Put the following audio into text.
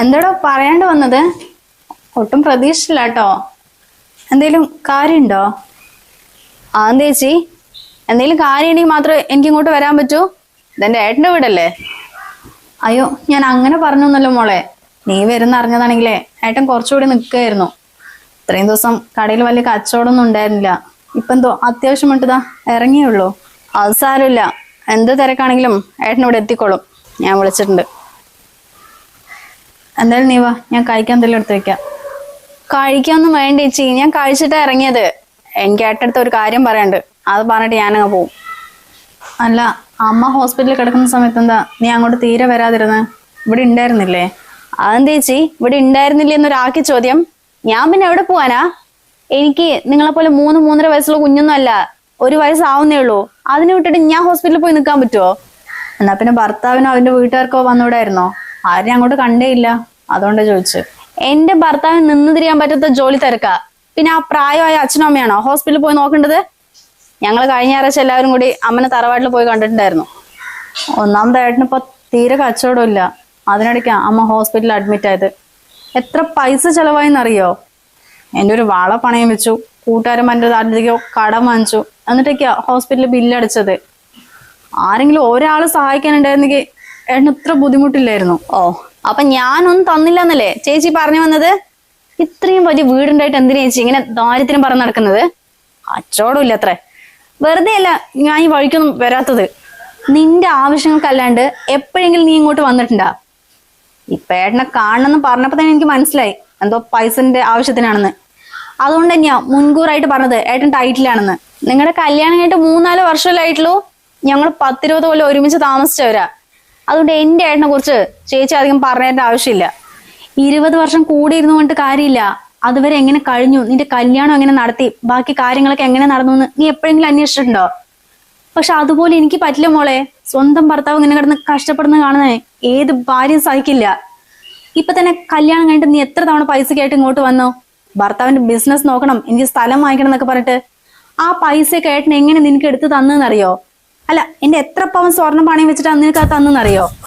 എന്താടോ പറയാണ്ട് വന്നത്? ഒട്ടും പ്രതീക്ഷിച്ചില്ല കേട്ടോ. എന്തേലും കാര്യമുണ്ടോ? ചേച്ചി, എന്തെങ്കിലും കാര്യമുണ്ടെങ്കിൽ മാത്രമേ എനിക്ക് ഇങ്ങോട്ട് വരാൻ പറ്റൂ. ഇതെന്റെ ഏട്ടന്റെ വീടല്ലേ. അയ്യോ, ഞാൻ അങ്ങനെ പറഞ്ഞൊന്നല്ലോ മോളെ. നീ വരുന്ന അറിഞ്ഞതാണെങ്കിലേ ഏട്ടൻ കുറച്ചുകൂടി നിൽക്കുകയായിരുന്നു. ഇത്രയും ദിവസം കടയിൽ വലിയ കച്ചവടമൊന്നും ഉണ്ടായിരുന്നില്ല. ഇപ്പൊ എന്തോ അത്യാവശ്യമായിട്ടിതാ ഇറങ്ങിയുള്ളൂ. അത് സാരമില്ല, എന്ത് തിരക്കാണെങ്കിലും ഏട്ടനിവിടെ എത്തിക്കോളും. ഞാൻ വിളിച്ചിട്ടുണ്ട്. എന്തായാലും നീ വാ, ഞാൻ കഴിക്കാൻ എന്തെങ്കിലും എടുത്ത് വെക്കാം. കഴിക്കാനൊന്നും വേണ്ട ചേച്ചി, ഞാൻ കഴിച്ചിട്ടാ ഇറങ്ങിയത്. എനിക്ക് ഏട്ടടുത്ത് ഒരു കാര്യം പറയാണ്ട്, അത് പറഞ്ഞിട്ട് ഞാനങ്ങ് പോവും. അല്ല, അമ്മ ഹോസ്പിറ്റലിൽ കിടക്കുന്ന സമയത്ത് എന്താ നീ അങ്ങോട്ട് തീരെ വരാതിരുന്ന്? ഇവിടെ ഉണ്ടായിരുന്നില്ലേ? അതെന്താ ചേച്ചി ഇവിടെ ഉണ്ടായിരുന്നില്ലേ എന്നൊരാക്കി ചോദ്യം? ഞാൻ പിന്നെ എവിടെ പോവാനാ? എനിക്ക് നിങ്ങളെപ്പോലെ 3-3.5 വയസ്സുള്ള കുഞ്ഞൊന്നും അല്ല, 1 വയസ്സാവുന്നേ ഉള്ളൂ. അതിനെ വിട്ടിട്ട് ഞാൻ ഹോസ്പിറ്റലിൽ പോയി നിൽക്കാൻ പറ്റുമോ? എന്നാ പിന്നെ ഭർത്താവിനോ അവന്റെ വീട്ടുകാർക്കോ വന്നൂടായിരുന്നോ? ആരും അങ്ങോട്ട് കണ്ടേ ഇല്ല, അതുകൊണ്ടാ ചോദിച്ചു. എന്റെ ഭർത്താവിന് നിന്ന് തിരിയാൻ പറ്റാത്ത ജോലി തിരക്കാ. പിന്നെ ആ പ്രായമായ അച്ഛനും അമ്മയാണോ ഹോസ്പിറ്റലിൽ പോയി നോക്കേണ്ടത്? ഞങ്ങൾ കഴിഞ്ഞ ഞായറാഴ്ച എല്ലാവരും കൂടി അമ്മനെ തറവാട്ടിൽ പോയി കണ്ടിട്ടുണ്ടായിരുന്നു. ഒന്നാമതായിട്ടിന് ഇപ്പൊ തീരെ കച്ചവടം ഇല്ല. അതിനിടയ്ക്കാ അമ്മ ഹോസ്പിറ്റലിൽ അഡ്മിറ്റ് ആയത്. എത്ര പൈസ ചെലവായെന്നറിയോ? എന്റെ ഒരു വാള പണയം വെച്ചു, കൂട്ടുകാരൻ എൻ്റെ അധികം കടം വാങ്ങിച്ചു, എന്നിട്ടൊക്കെയാ ഹോസ്പിറ്റലിൽ ബില്ലടിച്ചത്. ആരെങ്കിലും ഒരാള് സഹായിക്കാനുണ്ടായിരുന്നെങ്കിൽ ഏട്ടന് ഇത്ര ബുദ്ധിമുട്ടില്ലായിരുന്നു. അപ്പൊ ഞാനൊന്നും തന്നില്ല എന്നല്ലേ ചേച്ചി പറഞ്ഞു വന്നത്? ഇത്രയും വലിയ വീടുണ്ടായിട്ട് എന്തിനാ ചേച്ചി ഇങ്ങനെ ദാരിദ്ര്യം പറഞ്ഞ് നടക്കുന്നത്? കച്ചവടം ഇല്ല അത്രേ. വെറുതെ അല്ല ഞാൻ ഈ വഴിക്കൊന്നും വരാത്തത്. നിന്റെ ആവശ്യങ്ങൾക്കല്ലാണ്ട് എപ്പോഴെങ്കിലും നീ ഇങ്ങോട്ട് വന്നിട്ടുണ്ടാ? ഇപ്പൊ ഏട്ടനെ കാണണമെന്ന് പറഞ്ഞപ്പോ തന്നെ എനിക്ക് മനസ്സിലായി എന്തോ പൈസന്റെ ആവശ്യത്തിനാണെന്ന്. അതുകൊണ്ട് തന്നെയാ മുൻകൂറായിട്ട് പറഞ്ഞത് ഏട്ടൻ ടൈറ്റിലാണെന്ന്. നിങ്ങളുടെ കല്യാണം കഴിഞ്ഞിട്ട് 3-4 വർഷമല്ലേ ആയിട്ടുള്ളൂ. ഞങ്ങൾ 10-20 കൊല്ലം ഒരുമിച്ച് താമസിച്ചവരാ. അതുകൊണ്ട് എന്റെ ഏട്ടനെ കുറിച്ച് ചേച്ചി അധികം പറഞ്ഞേണ്ട ആവശ്യമില്ല. 20 വർഷം കൂടി ഇരുന്നു കൊണ്ട് കാര്യമില്ല. അതുവരെ എങ്ങനെ കഴിഞ്ഞു, നിന്റെ കല്യാണം എങ്ങനെ നടത്തി, ബാക്കി കാര്യങ്ങളൊക്കെ എങ്ങനെ നടന്നു എന്ന് നീ എപ്പോഴെങ്കിലും അന്വേഷിച്ചിട്ടുണ്ടോ? പക്ഷെ അതുപോലെ എനിക്ക് പറ്റില്ല മോളെ. സ്വന്തം ഭർത്താവ് ഇങ്ങനെ കിടന്ന് കഷ്ടപ്പെടുന്ന കാണുന്നേ ഏത് ഭാര്യയും സഹിക്കില്ല. ഇപ്പൊ തന്നെ കല്യാണം കഴിഞ്ഞിട്ട് നീ എത്ര തവണ പൈസക്കായിട്ട് ഇങ്ങോട്ട് വന്നോ? ഭർത്താവിന്റെ ബിസിനസ് നോക്കണം, എനിക്ക് സ്ഥലം വാങ്ങിക്കണം എന്നൊക്കെ പറഞ്ഞിട്ട് ആ പൈസയൊക്കെ ഏട്ടൻ എങ്ങനെ നിനക്ക് എടുത്ത് തന്നെന്നറിയോ? അല്ല, എന്റെ എത്ര പവൻ സ്വർണ്ണം പണയം വെച്ചിട്ട് നിനക്ക് അത് തന്നെന്നറിയോ?